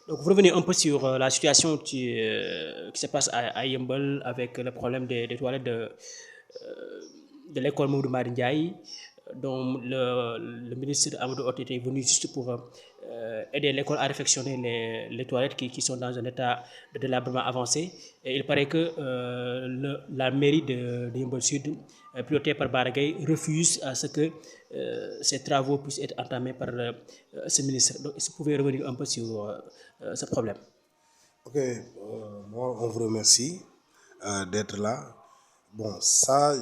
Donc, vous revenez un peu sur la situation qui se passe à Yembel avec le problème des toilettes de l'école Mamadou Madi Ndiaye, dont le ministre Amadou Hott était venu juste pour aider l'école à réfectionner les toilettes qui sont dans un état de délabrement avancé. Et il paraît que la mairie de Yeumbeul Sud, pilotée par Baragay, refuse à ce que ces travaux puissent être entamés par ce ministre. Donc, est-ce que vous pouvez revenir un peu sur ce problème? Ok, moi on vous remercie d'être là. Bon, ça,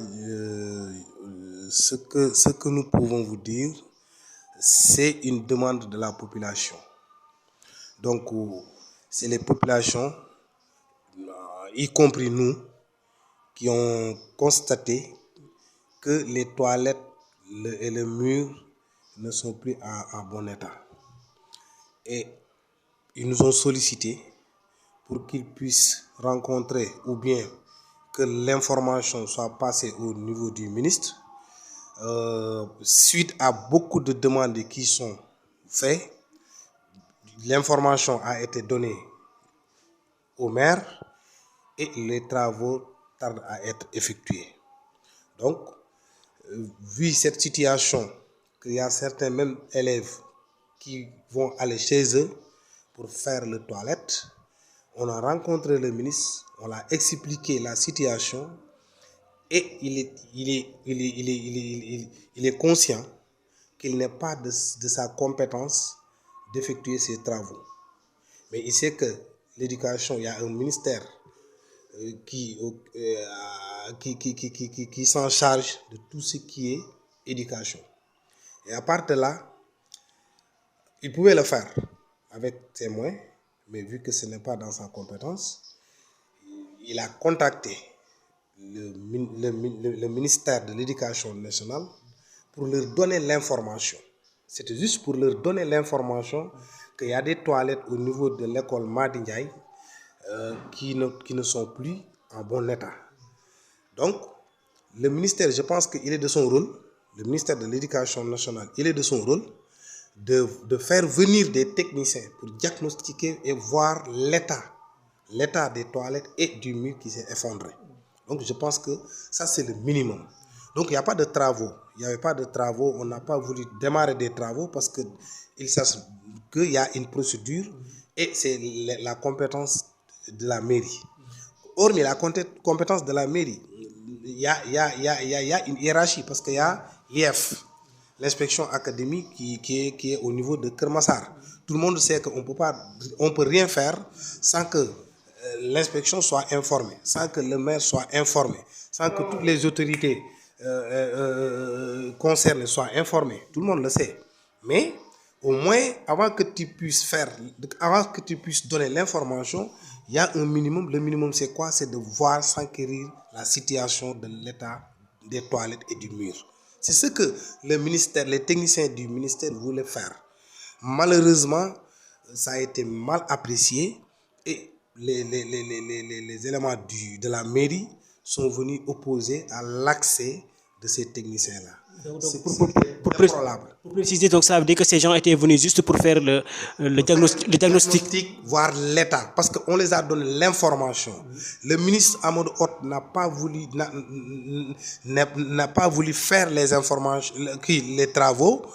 ce que nous pouvons vous dire, c'est une demande de la population. Donc, c'est les populations, y compris nous, qui ont constaté que les toilettes et le mur ne sont plus en bon état. Et ils nous ont sollicité pour qu'ils puissent rencontrer ou bien que l'information soit passée au niveau du ministre. Suite à beaucoup de demandes qui sont faites, l'information a été donnée au maire et les travaux tardent à être effectués. Donc, vu cette situation, qu'il y a certains même élèves qui vont aller chez eux pour faire les toilettes, on a rencontré le ministre, on a expliqué la situation et il est conscient qu'il n'est pas de sa compétence d'effectuer ces travaux. Mais il sait que l'éducation, il y a un ministère qui s'en charge de tout ce qui est éducation. Et à part de là, il pouvait le faire avec ses moyens, mais vu que ce n'est pas dans sa compétence, il a contacté le ministère de l'Éducation nationale pour leur donner l'information. C'était juste pour leur donner l'information qu'il y a des toilettes au niveau de l'école Madi Ndiaye qui ne sont plus en bon état. Donc, le ministère, je pense qu'il est de son rôle, le ministère de l'Éducation nationale, il est de son rôle de faire venir des techniciens pour diagnostiquer et voir l'état des toilettes et du mur qui s'est effondré. Donc, je pense que ça, c'est le minimum. Donc, il n'y a pas de travaux. Il n'y avait pas de travaux. On n'a pas voulu démarrer des travaux parce qu'il y a une procédure et c'est la compétence de la mairie. Hormis la compétence de la mairie, il y a une hiérarchie parce qu'il y a l'IF, l'inspection académique qui est au niveau de Kermassar. Tout le monde sait qu'on ne peut rien faire sans que l'inspection soit informée, sans que le maire soit informé, sans que toutes les autorités concernées soient informées. Tout le monde le sait. Mais au moins, avant que tu puisses donner l'information, il y a un minimum. Le minimum, c'est quoi? C'est de voir s'enquérir la situation de l'état des toilettes et du mur. C'est ce que les techniciens du ministère voulaient faire. Malheureusement, ça a été mal apprécié et les éléments de la mairie sont venus opposer à l'accès de ces techniciens-là. Pour préciser, donc ça veut dire que ces gens étaient venus juste pour faire le diagnostic. Voir l'état, parce qu'on les a donné l'information. Le ministre Amadou Hott n'a pas voulu faire les travaux,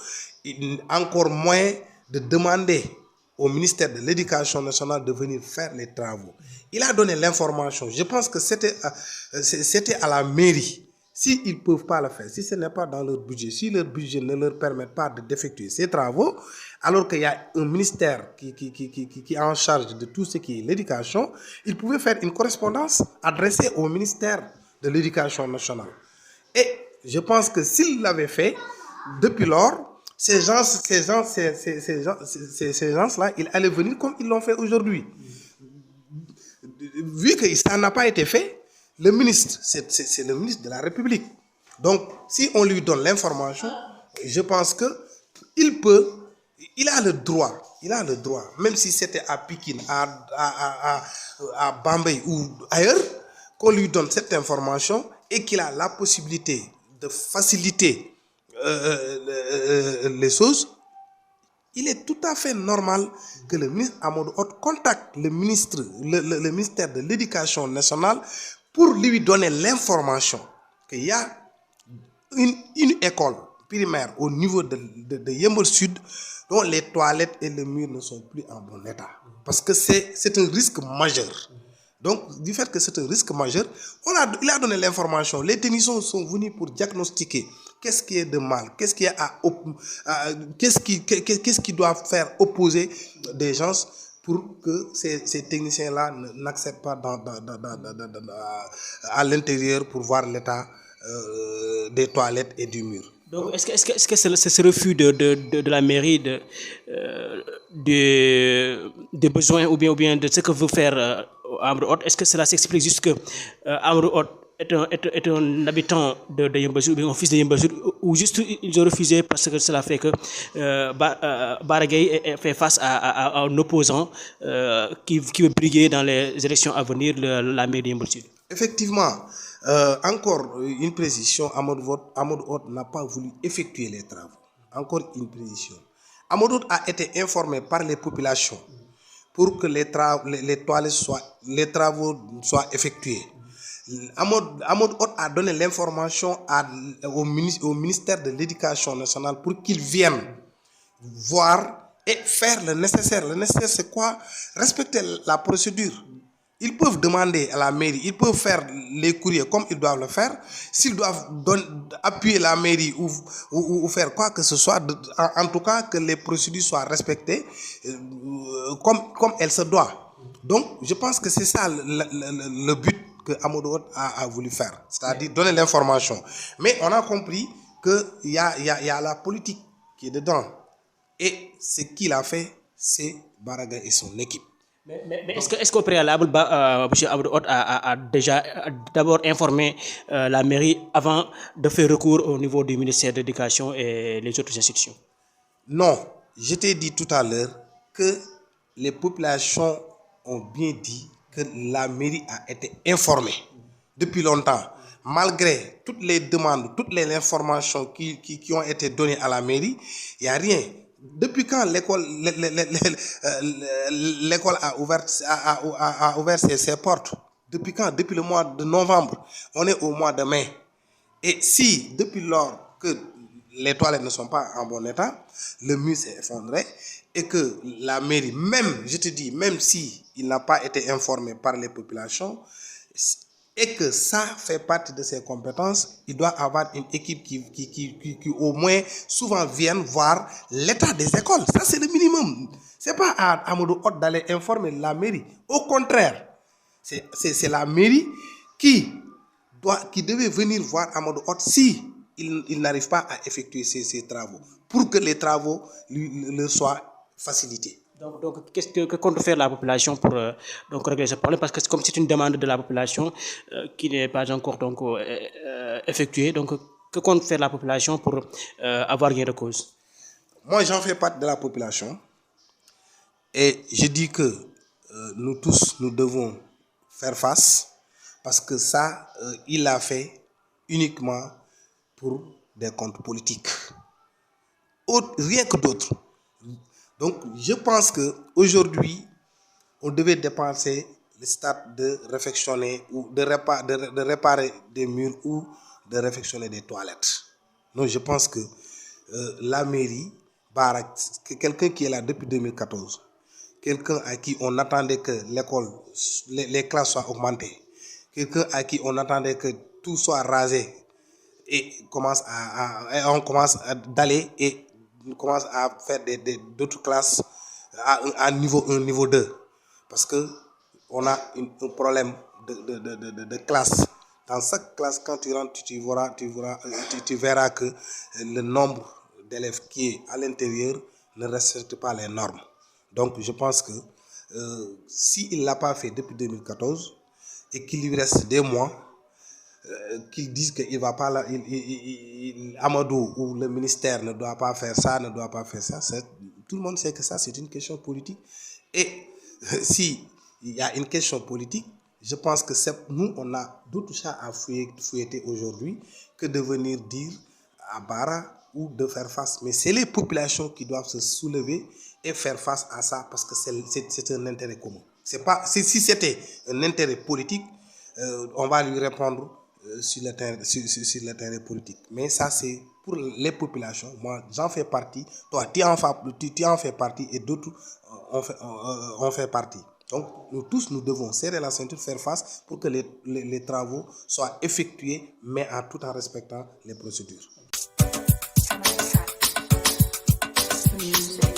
encore moins de demander au ministère de l'Éducation nationale de venir faire les travaux. Il a donné l'information. Je pense que c'était à la mairie. S'ils ne peuvent pas le faire, si ce n'est pas dans leur budget, si leur budget ne leur permet pas d'effectuer ces travaux, alors qu'il y a un ministère qui est en charge de tout ce qui est l'éducation, ils pouvaient faire une correspondance adressée au ministère de l'Éducation nationale. Et je pense que s'ils l'avaient fait, depuis lors, ces gens-là, ils allaient venir comme ils l'ont fait aujourd'hui. Vu que ça n'a pas été fait, le ministre, c'est le ministre de la République. Donc, si on lui donne l'information, je pense il a le droit, même si c'était à Pékin, à Bambey ou ailleurs, qu'on lui donne cette information et qu'il a la possibilité de faciliter les choses, il est tout à fait normal que le ministre Amadou Hott contacte le ministère de l'Éducation nationale pour lui donner l'information qu'il y a une école primaire au niveau de Yeumbeul Sud dont les toilettes et le mur ne sont plus en bon état. Parce que c'est un risque majeur. Donc, du fait que c'est un risque majeur, il a donné l'information. Les techniciens sont venus pour diagnostiquer qu'est-ce qui est de mal, qu'est-ce qui doit faire opposer des gens pour que ces techniciens-là n'accèdent pas à l'intérieur pour voir l'état des toilettes et du mur. Donc, est-ce que c'est ce refus de la mairie des besoins ou bien de ce que veut faire Amadou Hott, est-ce que cela s'explique juste que Amadou Hott est un habitant de Yeumbeul Sud ou bien un fils de Yeumbeul Sud, ou juste ils ont refusé parce que cela fait que Bara Gaye fait face à un opposant qui veut briguer dans les élections à venir la mairie de Yeumbeul Sud? Effectivement, encore une précision, Amadou Hott n'a pas voulu effectuer les travaux. Encore une précision. Amadou Hott a été informé par les populations pour que les travaux soient effectués. Amadou Hott a donné l'information au ministère de l'Éducation nationale pour qu'ils viennent voir et faire le nécessaire. Le nécessaire, c'est quoi? Respecter la procédure. Ils peuvent demander à la mairie, ils peuvent faire les courriers comme ils doivent le faire. S'ils doivent appuyer la mairie ou faire quoi que ce soit, en tout cas que les procédures soient respectées comme elles se doivent. Donc, je pense que c'est ça le but que Amadou Hott a voulu faire, c'est-à-dire donner l'information. Mais on a compris qu'il y a la politique qui est dedans. Et ce qu'il a fait, c'est Bara Gaye et son équipe. Mais est-ce qu'au préalable, M. Amadou Hott a déjà d'abord informé la mairie avant de faire recours au niveau du ministère de l'Éducation et les autres institutions? Non, je t'ai dit tout à l'heure que les populations ont bien dit que la mairie a été informée depuis longtemps. Malgré toutes les demandes, toutes les informations qui ont été données à la mairie, il n'y a rien. Depuis quand l'école a ouvert ses portes? Depuis quand? Depuis le mois de novembre. On est au mois de mai. Et si, depuis lors que les toilettes ne sont pas en bon état, le mur s'est effondré, et que la mairie, même, je te dis, même si il n'a pas été informé par les populations, et que ça fait partie de ses compétences, il doit avoir une équipe qui au moins souvent vienne voir l'état des écoles. Ça, c'est le minimum. Ce n'est pas à Amadou Hott d'aller informer la mairie. Au contraire, c'est la mairie qui devait venir voir Amadou Hott si il n'arrive pas à effectuer ces travaux, pour que les travaux leur soient facilités. Donc qu'est-ce que compte faire la population pour régler ce problème? Parce que comme c'est une demande de la population qui n'est pas encore effectuée, donc que compte faire la population pour avoir gain de cause? Moi, j'en fais partie de la population et je dis que nous tous, nous devons faire face, parce que ça, il l'a fait uniquement pour des comptes politiques. Rien que d'autres. Donc, je pense qu'aujourd'hui, on devait dépenser le stade de réfectionner ou de réparer des murs ou de réfectionner des toilettes. Donc, je pense que la mairie, quelqu'un qui est là depuis 2014, quelqu'un à qui on attendait que les classes soient augmentées, quelqu'un à qui on attendait que tout soit rasé et on commence d'aller et on commence à faire d'autres classes à niveau 1, niveau 2. Parce qu'on a un problème de classe. Dans chaque classe, quand tu rentres, tu verras que le nombre d'élèves qui est à l'intérieur ne respecte pas les normes. Donc je pense que s'il ne l'a pas fait depuis 2014 et qu'il lui reste des mois, qu'ils disent qu'il va pas là, Amadou ou le ministère ne doit pas faire ça, ne doit pas faire ça. Tout le monde sait que ça, c'est une question politique. Et si il y a une question politique, je pense que nous, on a d'autres chats à fouetter aujourd'hui que de venir dire à Bara ou de faire face. Mais c'est les populations qui doivent se soulever et faire face à ça parce que c'est un intérêt commun. Si c'était un intérêt politique, on va lui répondre sur le terrain politique. Mais ça, c'est pour les populations. Moi, j'en fais partie. Toi, tu en fais partie et d'autres en fait partie. Donc, nous tous, nous devons serrer la ceinture, faire face pour que les travaux soient effectués, mais tout en respectant les procédures. Music.